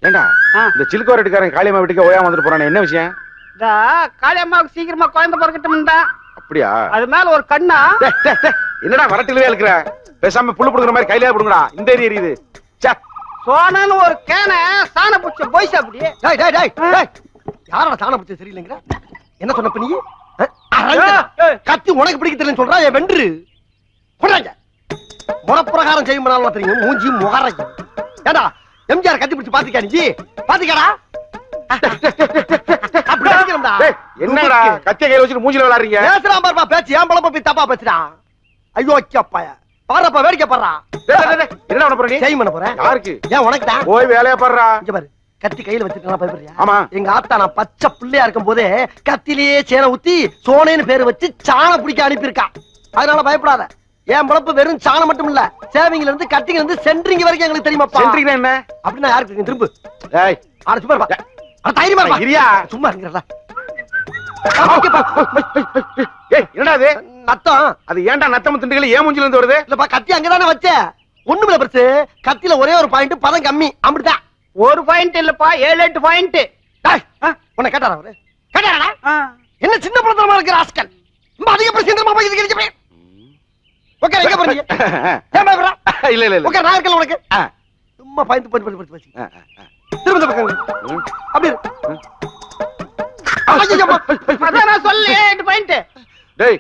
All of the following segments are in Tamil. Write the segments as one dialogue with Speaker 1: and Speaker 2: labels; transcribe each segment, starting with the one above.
Speaker 1: ஏண்டா இந்த சிலுக்கோரட்டுக்காரன் காளியம்மா வீட்டுக்கு ஓயாம வந்துட்டு போறானே, என்ன விஷயம்?
Speaker 2: காளியம்மாவுக்கு சீக்கிரமா குழந்தை பிறக்கட்டும்.
Speaker 1: அப்படியா?
Speaker 2: அது மேல ஒரு கண்ணா.
Speaker 1: என்னடா வரட்டிலே இருக்கிற? பேசாம புல்லு புடுங்குற மாதிரி கையிலே புடுங்கடா. இந்த ஏரி எரியுது.
Speaker 2: சோனன்னு ஒரு கேன சாண புடிச்ச போய் சாப்பிடி.
Speaker 3: யாரோட சாண புடிச்ச சரியில்லைங்கிற? என்ன சொன்ன நீ? கத்தி உனக்கு பிடிக்க தெரியலன்னு சொல்றா. என் வென்று போடாங்க. முறப்பிரகாரம் செய்யும் தெரியும். மூஞ்சி முகரைக்கு ஏடா எம்ஜிஆர் கத்தி பிடிச்சு பாத்துக்கா? நீ பாத்துக்கடா.
Speaker 1: என்னடா கத்திய கையில வச்சுட்டு மூஞ்சில விளையாடுறீங்க?
Speaker 3: பேசுறான் பாருப்பா பேச்சு. ஏன் பழப்ப போய் தப்பா பேசுறான். ஐயோ அப்பாயா பாருப்பா, வேடிக்கை பாடுறா.
Speaker 1: என்ன பண்ண போற நீ?
Speaker 3: செய்ய பண்ண போறேன்.
Speaker 1: யாருக்கு?
Speaker 3: ஏன் உனக்கு தான்.
Speaker 1: போய் வேலையா பாடுறா.
Speaker 3: இங்க பாரு, கத்தி கையில வச்சிருக்கா பயப்படுறியா?
Speaker 1: ஆமா.
Speaker 3: எங்க ஆத்தா நான் பச்சை பிள்ளையா இருக்கும் போதே கத்திலேயே சேனை ஊத்தி சோனேன்னு பேரு வச்சு சாணம் பிடிக்க அனுப்பியிருக்கா. அதனால பயப்படாத. என் பழப்பு வெறும் சாணம் மட்டும் இல்ல, சேவிங்ல இருந்து கட்டிங்ல இருந்து சென்ட்ரிங் வரைக்கும் எங்களுக்கு தெரியுமாப்பா.
Speaker 1: சென்ட்ரிங் என்ன
Speaker 3: அப்படின்னா யாருக்கு திரும்ப?
Speaker 1: ஏய்
Speaker 3: அட சும்மா இருப்பா. அட தைரியமா இருப்பா.
Speaker 1: இரியா
Speaker 3: சும்மா இருங்கடா.
Speaker 1: ஏய் என்னடா இது?
Speaker 3: நத்தம்.
Speaker 1: அது ஏன்டா நத்தம் திண்டுகள ஏன் மூஞ்சில இருந்து வருது?
Speaker 3: இல்லப்பா கத்தி அங்கதானே வச்சே. ஒண்ணுமில்ல பெருசு. கத்தில ஒரே ஒரு பாயிண்ட், பதம் கம்மி. அப்படிதான்.
Speaker 2: ஒரு பாயிண்ட் இல்லப்பா, 7-8 பாயிண்ட்.
Speaker 3: உன்னை கேட்டாரா அவரு? கேட்டாரா? என்ன சின்ன பழத்தனமா இருக்கிற ஆஸ்கல். ரொம்ப அதிக பிரச்சனை போய் இது கிழிச்சு. ஓகே எங்க போறீங்க? ஏன் பயப்படுற?
Speaker 1: இல்ல இல்ல இல்ல.
Speaker 3: ஓகே நான் இருக்கல உனக்கு. சும்மா பாயிண்ட் பண்ணி பேசி. திரும்ப இந்த பக்கம். அப்படி
Speaker 2: அதான் நான் சொல்ல 8 பாயிண்ட்.
Speaker 1: டேய்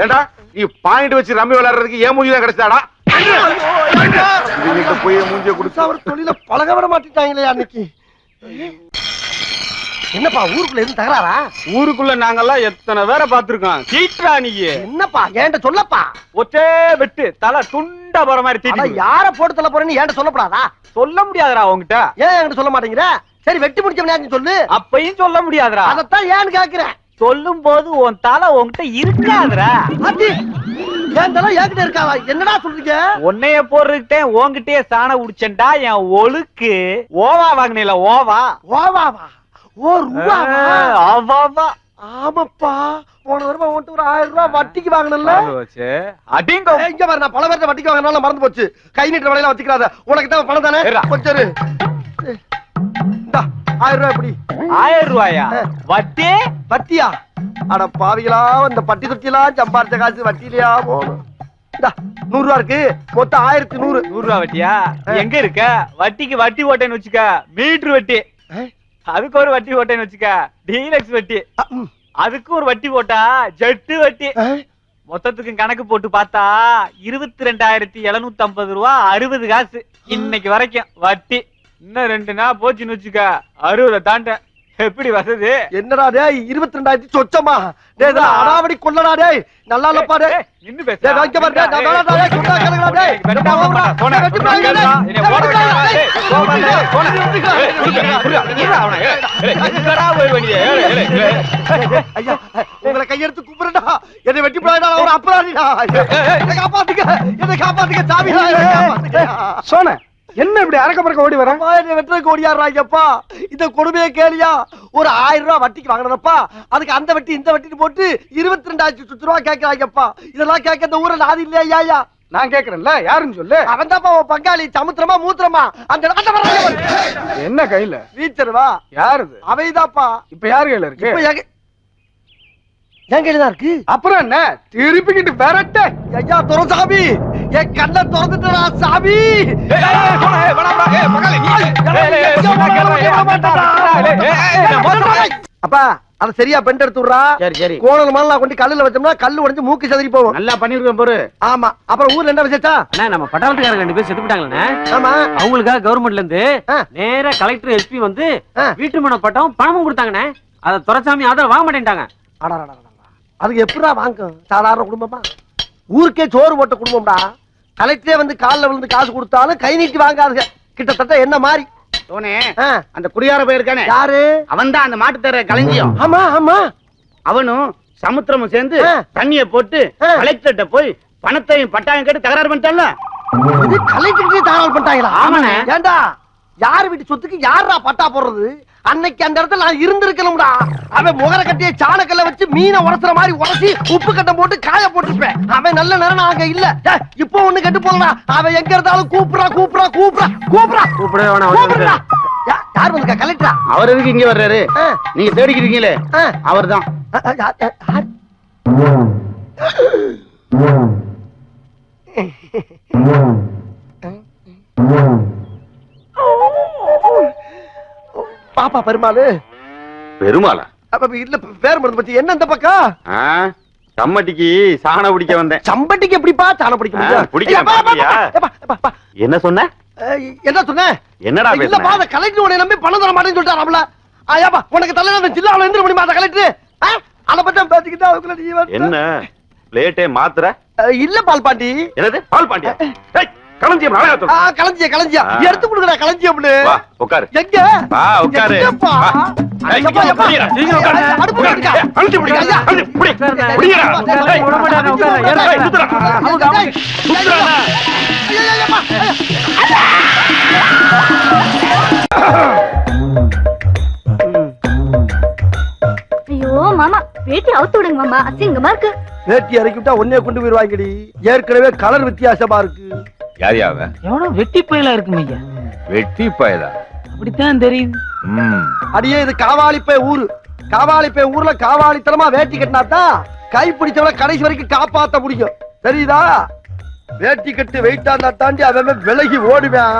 Speaker 1: ஏண்டா நீ பாயிண்ட் வச்சு ரம்மி விளையாடுறதுக்கு ஏன் மூஞ்சி தான் கிடைச்சாடா? இவங்கிட்ட போய் மூஞ்சியை கொடுத்து
Speaker 3: அவர் தொழில பழக விட மாட்டேங்கிறாங்களே அன்னைக்கு. என்னப்பா ஊருக்குள்ள எதுவும் தகராறா?
Speaker 4: ஊருக்குள்ள நாங்கெல்லாம் எத்தனை பேரை பாத்துருக்கோம். சீட்ரா நீ.
Speaker 3: என்னப்பா ஏன்ட்ட சொல்லப்பா.
Speaker 4: ஒத்தே வெட்டு தலை துண்டா போற மாதிரி தீட்டி.
Speaker 3: யார போட்டு தள்ள போறேன்னு ஏன்ட்ட சொல்லப்படாதா?
Speaker 4: சொல்ல முடியாதுடா உங்ககிட்ட.
Speaker 3: ஏன் என்கிட்ட சொல்ல மாட்டேங்கிற? சரி வெட்டி முடிச்சவனே சொல்லு.
Speaker 4: அப்பையும் சொல்ல முடியாதுடா.
Speaker 3: அதத்தான் ஏன்னு கேக்குறேன்.
Speaker 4: சொல்லும் போது உன் தலை உன்கிட்ட இருக்காதுடா.
Speaker 3: அது என் தலை என்கிட்ட இருக்காதா? என்னடா சொல்றீங்க?
Speaker 4: உன்னைய போடுறதுக்கிட்டே உன்கிட்டயே சாண உடிச்சேன்டா. என் ஒழுக்கு ஓவா வாங்கினீல. ஓவா
Speaker 3: ஓவாவா? ஓ ரூபாவா?
Speaker 4: ஆவாவா?
Speaker 3: ஆமாப்பா போன வருமா உன்கிட்ட ஒரு 1000 ரூபாய் வட்டிக்கு வாங்கினல.
Speaker 4: அடிங்க
Speaker 3: இங்க பாரு, நான் பல பேர்ட்ட வட்டிக்கு வாங்கினால மறந்து போச்சு. கை நீட்டுற வேலையில வச்சுக்கிறாத. உனக்கு தான் பணம் தானே? கொஞ்சம் இந்தா 1000 ரூபாய் எப்படி?
Speaker 4: 1000 ரூபாயா? வட்டி?
Speaker 3: வட்டியா? அட பாவிகளா, இந்த பட்டி தொட்டியெல்லாம் சம்பாரிச்ச காசு வட்டியிலையா போகணும். 100 ரூபா இருக்கு, மொத்தம் 1100.
Speaker 4: 100 ரூபா வட்டியா? எங்க இருக்க? வட்டிக்கு வட்டி ஓட்டேன்னு வச்சுக்க. மீட்டர் வட்டி. அதுக்கு ஒரு வட்டி போட்டேன்னு வச்சுக்க. டீலக்ஸ் வட்டி. அதுக்கு ஒரு வட்டி போட்டா ஜெட்டு வட்டி. மொத்தத்துக்கு கணக்கு போட்டு பார்த்தா 22,750 ரூபா 60 காசு இன்னைக்கு வரைக்கும் வட்டி. இன்னும் 2 நாள் போச்சுன்னு வச்சுக்க 60 தாண்ட. எப்படி வசதி?
Speaker 3: என்னடா டேய் 22,000 சொச்சமா? டேய் அடாவடி கொல்லடா டேய். நல்லா இல்லப்பா டேய்.
Speaker 4: நின்னு பேசு.
Speaker 3: டேய் வைக்க பாரு டேய். நான் டேய் குண்டா கலங்கடா டேய்.
Speaker 4: வெட்டா போடா. போடா. என்ன போட வேண்டாம். டேய் போடா. என்னடா போய் வண்டியே?
Speaker 3: ஐயா உங்களை கையெடுத்து கும்பிடுடா. என்னை வெட்டி போடாடா. ஒரு அப்புறாடிடா. என்னை காப்பாத்துங்க. என்னை காப்பாத்துங்க சாமிடா.
Speaker 1: சோனே என்ன இப்படி அரக்க பறக்க ஓடி வர?
Speaker 3: என்ன வெட்டுறதுக்கு ஓடியாடுறாங்கப்பா. இந்த கொடுமையை கேளியா? ஒரு 1000 ரூபாய் வட்டிக்கு வாங்கினப்பா. அதுக்கு அந்த வட்டி இந்த வட்டின்னு போட்டு 22,000 ரூபாய் கேட்கிறாங்கப்பா. இதெல்லாம் கேட்க இந்த ஊர்ல நாதி இல்லையா? ஐயா
Speaker 1: நான் கேக்குறேன்ல, யாருன்னு சொல்லு.
Speaker 3: அவன் தான்ப்பா பங்காளி. சமுத்திரமா மூத்திரமா அந்த
Speaker 1: என்ன கையில
Speaker 3: வீச்சருவா?
Speaker 1: யாருது?
Speaker 3: அவைதாப்பா.
Speaker 1: இப்ப யாரு கையில இருக்கு?
Speaker 3: என் கையில தான் இருக்கு.
Speaker 1: அப்புறம் என்ன திருப்பிக்கிட்டு விரட்ட?
Speaker 3: ஐயா துரசாமி, என் கண்ணை திறந்துட்டா சாமி. அப்பா அத சரியா பெண்ட் எடுத்து விடுறா.
Speaker 1: சரி சரி.
Speaker 3: கோணல் மாலை கொண்டு கல்லுல வச்சோம்னா கல்லு உடைஞ்சு மூக்கு சதுரி போகும்.
Speaker 1: நல்லா பண்ணிருக்கேன் பாரு.
Speaker 3: ஆமா. அப்புறம் ஊர்ல என்ன விசேஷம்?
Speaker 5: அண்ணா நம்ம பட்டாளத்துக்காரங்க 2 பேர் செத்து போட்டாங்களே.
Speaker 3: ஆமா.
Speaker 5: அவங்களுக்காக கவர்மெண்ட்ல இருந்து நேரா கலெக்டர் எஸ்பி வந்து வீட்டு மன பட்டம் பணமும் கொடுத்தாங்கண்ணே. அத துரைசாமி ஆதரவு வாங்க மாட்டேன்ட்டாங்க.
Speaker 3: அதுக்கு எப்படிடா வாங்கும்? சாதாரண குடும்பமா? ஊருக்கே சோறு போட்ட குடும்பம்டா. கலெக்டரே வந்து காலில் விழுந்து காசு கொடுத்தாலும் கை நீட்டி வாங்காதுங்க. கிட்டத்தட்ட என்ன மாதிரி
Speaker 2: அந்த குடியார போயிருக்கானே
Speaker 3: யாரு?
Speaker 2: அவன் தான் அந்த மாட்டு தர களஞ்சியம்.
Speaker 3: ஆமா ஆமா.
Speaker 2: அவனும் சமுத்திரமும் சேர்ந்து தண்ணிய போட்டு கலெக்டர்கிட்ட போய் பணத்தையும் பட்டாயம் கேட்டு தகராறு பண்ணிட்டான்ல.
Speaker 3: கலெக்டர் தகராறு பண்ணிட்டாங்களா?
Speaker 2: ஆமாண்ணே.
Speaker 3: ஏண்டா யார் வீட்டு சொத்துக்கு யாரா பட்டா போடுறது? அன்னைக்கு அந்த இடத்துல நான் இருந்திருக்கணும்டா. அவன் முகர கட்டிய சாணக்கல்ல வச்சு மீனை உரசுற மாதிரி உரசி உப்பு கட்டம் போட்டு காய போட்டுருப்பேன். அவன் நல்ல நேரம் அங்க இல்ல. இப்போ ஒண்ணு கெட்டு போகலாம். அவன் எங்க இருந்தாலும் கூப்பிடா கூப்பிடா கூப்பிடா கூப்பிடா
Speaker 5: கூப்பிடவே வேணாம்.
Speaker 3: யார் வந்திருக்கா? கலெக்டரா?
Speaker 2: அவர் எதுக்கு இங்க வர்றாரு? நீங்க தேடிக்கிறீங்களே அவர்தான்.
Speaker 3: யார்? பாப்பா பெருமாளு.
Speaker 1: பெருமாளா?
Speaker 3: இல்ல பேர் மறந்து போச்சு. என்ன இந்த பக்கம்?
Speaker 1: சம்மட்டிக்கு சாண பிடிக்க வந்தேன்.
Speaker 3: சம்பட்டிக்கு எப்படிப்பா சாண பிடிக்க முடியும்?
Speaker 1: பிடிக்கிறேன், பாத்தியா? என்ன சொன்ன?
Speaker 3: என்ன சொன்ன?
Speaker 1: என்னடா
Speaker 3: இல்ல
Speaker 1: பேசுன?
Speaker 3: பா, அந்த கலெக்டர் உன்னை நம்பி பணம் தர மாட்டேன்னு சொல்லிட்டாராம்ல. ஏப்பா உனக்கு தலையில அந்த ஜில்லாவுல எந்திர முடியுமா அந்த கலெக்டர்? அத பத்தி பேசிக்கிட்டு அதுக்குள்ள நீ வந்து
Speaker 1: என்ன பிளேட்டே மாத்துற?
Speaker 3: இல்ல பால் பாண்டி.
Speaker 1: என்னது பால் பாண்டியா? டேய், களஞ்சியம் அழகா சொல்லு.
Speaker 3: களஞ்சியம்
Speaker 1: ஆ.
Speaker 3: எடுத்து கொடுங்கடா களஞ்சியம்னு.
Speaker 1: வா உட்காரு.
Speaker 3: எங்க?
Speaker 1: வா உட்காரு.
Speaker 3: எங்கப்பா?
Speaker 1: வா. ஏய்,
Speaker 3: எப்பா, எப்பா?
Speaker 5: சீக்கிரம் உட்காருங்க.
Speaker 3: அடுப்புல இருக்கா?
Speaker 1: ஏய், களஞ்சியம் பிடிங்க.
Speaker 3: ஐயா.
Speaker 1: களஞ்சியம் பிடி.
Speaker 5: உட்காருங்க.
Speaker 1: பிடிங்கடா.
Speaker 5: உட்காருங்க.
Speaker 1: ஏய்,
Speaker 5: விட மாட்டாங்க, உட்காருங்க.
Speaker 1: ஏய், சுத்துடா.
Speaker 3: அவங்க
Speaker 1: சுத்துடா.
Speaker 6: ஐயோ மாமா வேட்டி அவுத்து விடுங்க மாமா, அசிங்கமா இருக்கு.
Speaker 3: வேட்டி இறக்கி விட்டா ஒன்னே கொண்டு போயிருவாங்கடி. ஏற்கனவே கலர் வித்தியாசமா இருக்கு.
Speaker 1: யார் அவன்?
Speaker 7: எவனோ வெட்டி பயலா இருக்குங்க ஐயா.
Speaker 1: வெட்டி பயலா?
Speaker 7: அப்படித்தான் தெரியுது.
Speaker 3: அடியே இது காவாலிப்பை ஊரு. காவாலிப்பை ஊர்ல காவாலித்தனமா வேட்டி கட்டினாதான் கை பிடிச்சவள கடைசி வரைக்கும் காப்பாத்த முடியும். தெரியுதா? வேட்டி கட்டு வெயிட்டா இருந்தா தாண்டி அவன் விலகி ஓடுவேன்.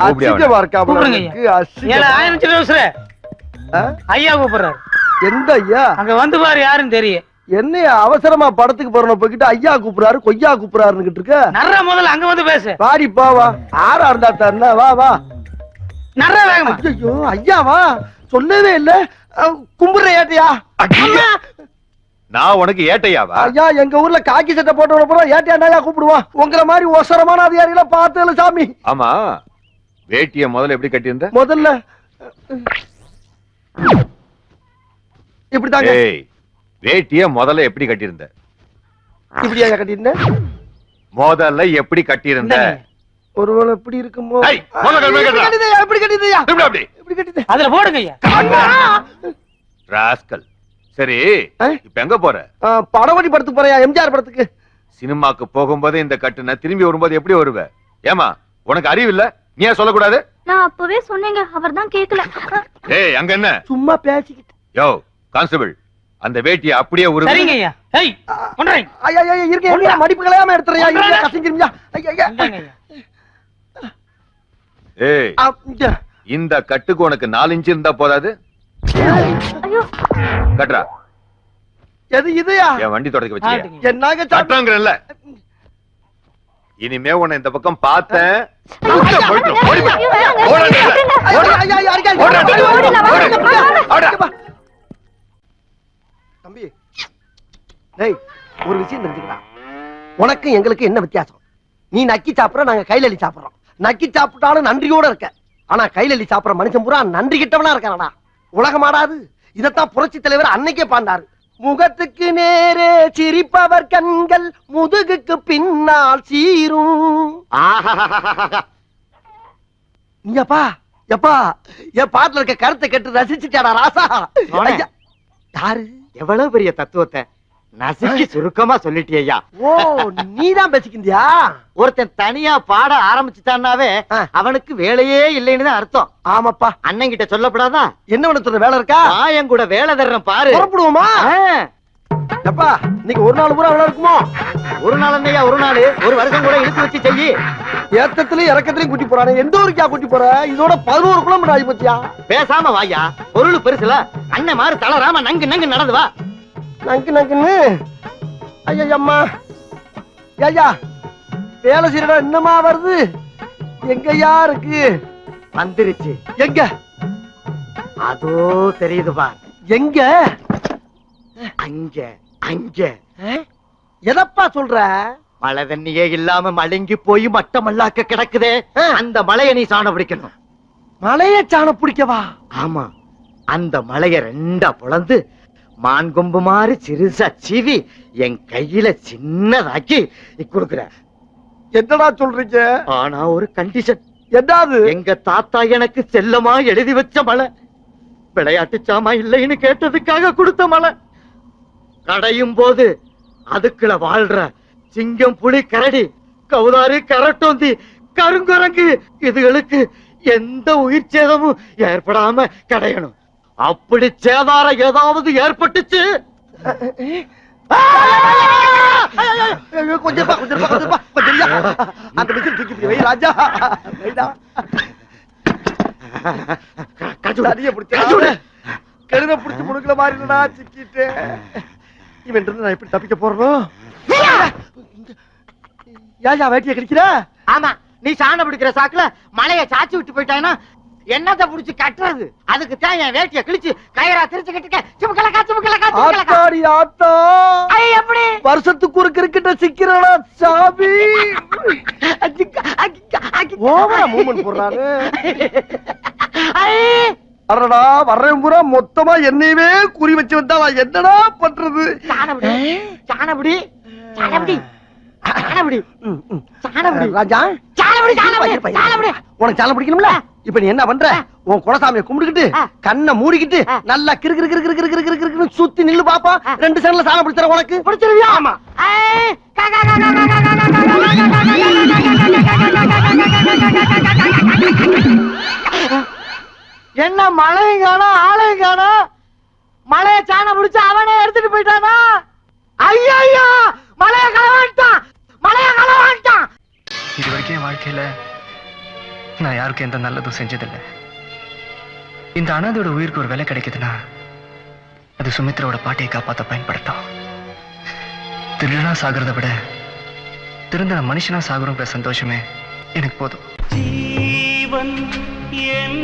Speaker 3: அசிங்கமா இருக்கா
Speaker 7: கூப்பிடுங்க
Speaker 3: அவனுக்கு?
Speaker 7: ஐயா. ஏல
Speaker 3: அசிங்கமா.
Speaker 7: ஆயிரம் சில ஐயா கூப்பிடுறாரு.
Speaker 3: எந்த ஐயா?
Speaker 7: அங்க வந்து பாரு யாருன்னு தெரியும்.
Speaker 3: என்னையா அவசரமா படத்துக்கு போறோம் போய்கிட்டு ஐயா கூப்பிடுறாரு கொய்யா கூப்பிடுறாருன்னு இருக்க.
Speaker 7: நர்ற முதல்ல அங்க வந்து பேசு.
Speaker 3: வாடி போவா. ஆறா இருந்தா தரல. வா வா.
Speaker 7: நர்ற வேகமா.
Speaker 3: ஐயோ ஐயாவா சொல்லவே இல்ல. கும்பிடுற ஏட்டையா?
Speaker 1: நான் உனக்கு ஏட்டையாவா?
Speaker 3: ஐயா எங்க ஊர்ல காக்கி சட்டை போட்டு போறோம் ஏட்டையா கூப்பிடுவான். உங்களை மாதிரி ஒசரமான அதிகாரிகளை பார்த்தல சாமி.
Speaker 1: ஆமா, வேட்டிய முதல்ல எப்படி கட்டியிருந்த?
Speaker 3: முதல்ல இப்படிதாங்க.
Speaker 1: ஏய், வேட்டிய முதல்ல எப்படி கட்டியிருந்த?
Speaker 3: இப்படியா கட்டியிருந்தேன்?
Speaker 1: முதல்ல எப்படி கட்டியிருந்த?
Speaker 3: ஒருவேளை இப்படி இருக்குமோ?
Speaker 1: ஏய், முதல்ல கட்டுடா.
Speaker 3: இப்படி கட்டிதையா? இப்படி கட்டிதையா?
Speaker 1: இப்படி அப்படி.
Speaker 3: இப்படி கட்டிதே.
Speaker 7: அதுல போடுங்க ஐயா.
Speaker 1: ராஸ்கல். சரி,
Speaker 3: ஆ?
Speaker 1: இப்ப எங்க போற?
Speaker 3: படவடி படத்துக்கு போறியா? எம்ஜிஆர் படத்துக்கு.
Speaker 1: சினிமாக்கு போகும்போது இந்த கட்டுன திரும்பி வரும்போது எப்படி வருவ? ஏமா உனக்கு அறிவு இல்ல? நீ ஏன் சொல்லக்கூடாது?
Speaker 6: நான் அப்பவே சொன்னேங்க, அவர்தான் கேக்கல.
Speaker 1: ஏய், அங்க என்ன?
Speaker 3: சும்மா பேசிக்கிட்டு.
Speaker 1: யோ கான்ஸ்டபிள், அந்த வேட்டியை அப்படியே உருவு.
Speaker 7: சரிங்க ஐயா. ஏய் கொண்டறேன்.
Speaker 3: ஐயா ஐயா இருக்க மடிப்பு கலையாம எடுத்துறியா? இருக்க கசிஞ்சிருமியா? ஐயா
Speaker 7: இந்தாங்க ஐயா.
Speaker 1: ஏய், இந்த கட்டுக்கு உனக்கு 4 இன்ச் இருந்தா போதாது?
Speaker 6: ஐயோ
Speaker 1: கட்டுறா.
Speaker 3: எது இதுயா?
Speaker 1: என் வண்டி தொடக்க வச்சு
Speaker 7: ஆட்டுங்க.
Speaker 3: என்னங்க
Speaker 1: கட்டுறங்கறல்ல. இனிமே உன்னை இந்த பக்கம் பார்த்தேன்.
Speaker 6: ஐயா,
Speaker 1: போயிட்டு
Speaker 6: ஐயா,
Speaker 1: ஓடி
Speaker 6: ஐயா, ஐயா,
Speaker 1: ஓடு.
Speaker 3: தம்பி டேய் ஒரு விஷயம் தெரிஞ்சுக்கடா. உனக்கு எங்களுக்கு என்ன வித்தியாசம்? நீ நக்கி சாப்பிடுற, நாங்க கையில அள்ளி சாப்பிடுறோம். நக்கி சாப்பிட்டாலும் நன்றியோட இருக்க. ஆனா கையில அள்ளி சாப்பிடுற மனுஷன் பூரா நன்றி கிட்டவனா இருக்கானடா. உலகமாடாது. இதத்தான் புரட்சி தலைவர் அன்னைக்கே பாண்டாரு. முகத்துக்கு நேரே சிரிப்பவர் கண்கள் முதுகுக்கு பின்னால் சீரும். நீப்பா எப்பா என் பாட்டுல இருக்க கருத்தை கேட்டு ரசிச்சுட்டாடா ராசா. ஐயா, யாரு?
Speaker 8: எவ்வளவு பெரிய தத்துவத்தை நசுக்கி சுருக்கமா சொல்லிட்டியா?
Speaker 3: ஓ நீதான் பேசிக்கிந்தியா?
Speaker 8: ஒருத்தன் தனியா பாட ஆரம்பிச்சுட்டான்னாவே அவனுக்கு வேலையே இல்லைன்னு தான் அர்த்தம்.
Speaker 3: ஆமாப்பா.
Speaker 8: அண்ணன் கிட்ட சொல்லப்படாதா?
Speaker 3: என்ன பண்ண வேலை இருக்கா?
Speaker 8: என் கூட வேலை தர்றேன் பாரு.
Speaker 3: புறப்படுவோமா? எப்பா இன்னைக்கு ஒரு நாள் பூரா வேலை இருக்குமோ?
Speaker 8: ஒரு நாள் என்னையா ஒரு நாள், ஒரு வருஷம் கூட இழுத்து வச்சு செய்யி.
Speaker 3: ஏத்தத்திலயும் இறக்கத்திலயும் கூட்டி போறானே. எந்த ஊருக்கா கூட்டி போற? இதோட 11 கிலோமீட்டர் ஆகி போச்சியா?
Speaker 8: பேசாம வாயா, பொருள் பெருசுல அண்ணன் மாறு தளராம நங்கு நங்கு நடந்து வா.
Speaker 3: நங்கு நங்குன்னு. ஐயா அம்மா ஐயா வேலை செய்யறா என்னமா வருது? எங்கயா இருக்கு?
Speaker 8: வந்துருச்சு.
Speaker 3: எங்க?
Speaker 8: அதோ தெரியுது பா.
Speaker 3: எங்க?
Speaker 8: அங்க அங்க.
Speaker 3: எதப்பா சொல்ற?
Speaker 8: மழை தண்ணியே இல்லாம மழுங்கி போய் மட்டமல்லாக்க கிடக்குதே, அந்த மலையை நீ சாண பிடிக்கணும்.
Speaker 3: மலைய சாண பிடிக்கவா?
Speaker 8: ஆமா, அந்த மலைய ரெண்டா பொளந்து மான் கொம்பு மாதிரி சிறுசா சீவி என் கையில சின்னதாக்கி கொடுக்குற.
Speaker 3: என்னடா சொல்றீங்க?
Speaker 8: ஆனா ஒரு கண்டிஷன்.
Speaker 3: என்னது?
Speaker 8: எங்க தாத்தா எனக்கு செல்லமா எழுதி வச்ச மலை, விளையாட்டு சாமா இல்லைன்னு கேட்டதுக்காக கொடுத்த மலை. கடையும் போது அதுக்குள்ள வாழ்ற சிங்கம், புலி, கரடி, கவுதாரி, கரட்டோந்தி, கருங்குரங்கு இதுகளுக்கு எந்த உயிர் சேதமும் ஏற்படாம கிடையணும். அப்படி சேதாரம் ஏதாவது ஏற்பட்டுச்சு,
Speaker 3: கொஞ்சம் அந்த மிஷின் தூக்கி வை ராஜா. கழுத புடிச்சு முடுக்கல மாதிரி சிக்கிட்டு இவன் இருந்து நான் எப்படி தப்பிக்க போறோம்? யாஜா வேட்டிய கிடைக்கிற?
Speaker 8: ஆமா, நீ சாண பிடிக்கிற சாக்குல மலைய சாச்சி விட்டு போயிட்டானா என்னத்த புடிச்சு கட்டுறது? அதுக்கு தான் என் வேட்டிய கிழிச்சு கயிறா திருச்சுக்கிட்டு
Speaker 3: ஆத்தாடி ஆத்தா,
Speaker 8: எப்படி
Speaker 3: வருஷத்துக்கு ஒரு கிரிக்கெட்ட சிக்கிறடா சாமி. ஓவரா மூவ்மெண்ட் போடுறாரு. அடடா, வர்றேன் பூரா மொத்தமா என்னையவே குறி வச்சு வந்தா நான் என்னடா பண்றது? ராஜா, உனக்கு சாணம் பிடிக்கணும்ல? இப்ப நீ என்ன பண்ற? உன் குலசாமியை கும்பிட்டுக்கிட்டு கண்ணை மூடிக்கிட்டு நல்லா கிரு கிரு கிரு கிரு கிரு கிரு கிரு சுத்தி நில்லு பாப்பா. 2 செகண்ட்ல சாணம் பிடிச்சற உனக்கு பிடிச்சிருவியா? ஆமா.
Speaker 8: என்ன மழையும் காணோம், ஆளையும் காணோம். மழைய சாணம் பிடிச்சு அவனே எடுத்துட்டு போயிட்டானா? ஐயோ, மழைய களவாண்டான்.
Speaker 9: இது வரைக்கும் என் வாழ்க்கையில நான் யாருக்கும் எந்த நல்லதும் செஞ்சதில்லை. இந்த அனாதையோட உயிருக்கு ஒரு விலை கிடைக்குதுன்னா அது சுமித்ராவோட பாட்டியை காப்பாற்ற பயன்படுத்தும். திருடனா சாகிறத விட திருந்த மனுஷனா சாகுறோங்கிற சந்தோஷமே எனக்கு போதும்.
Speaker 2: ஜீவன் என்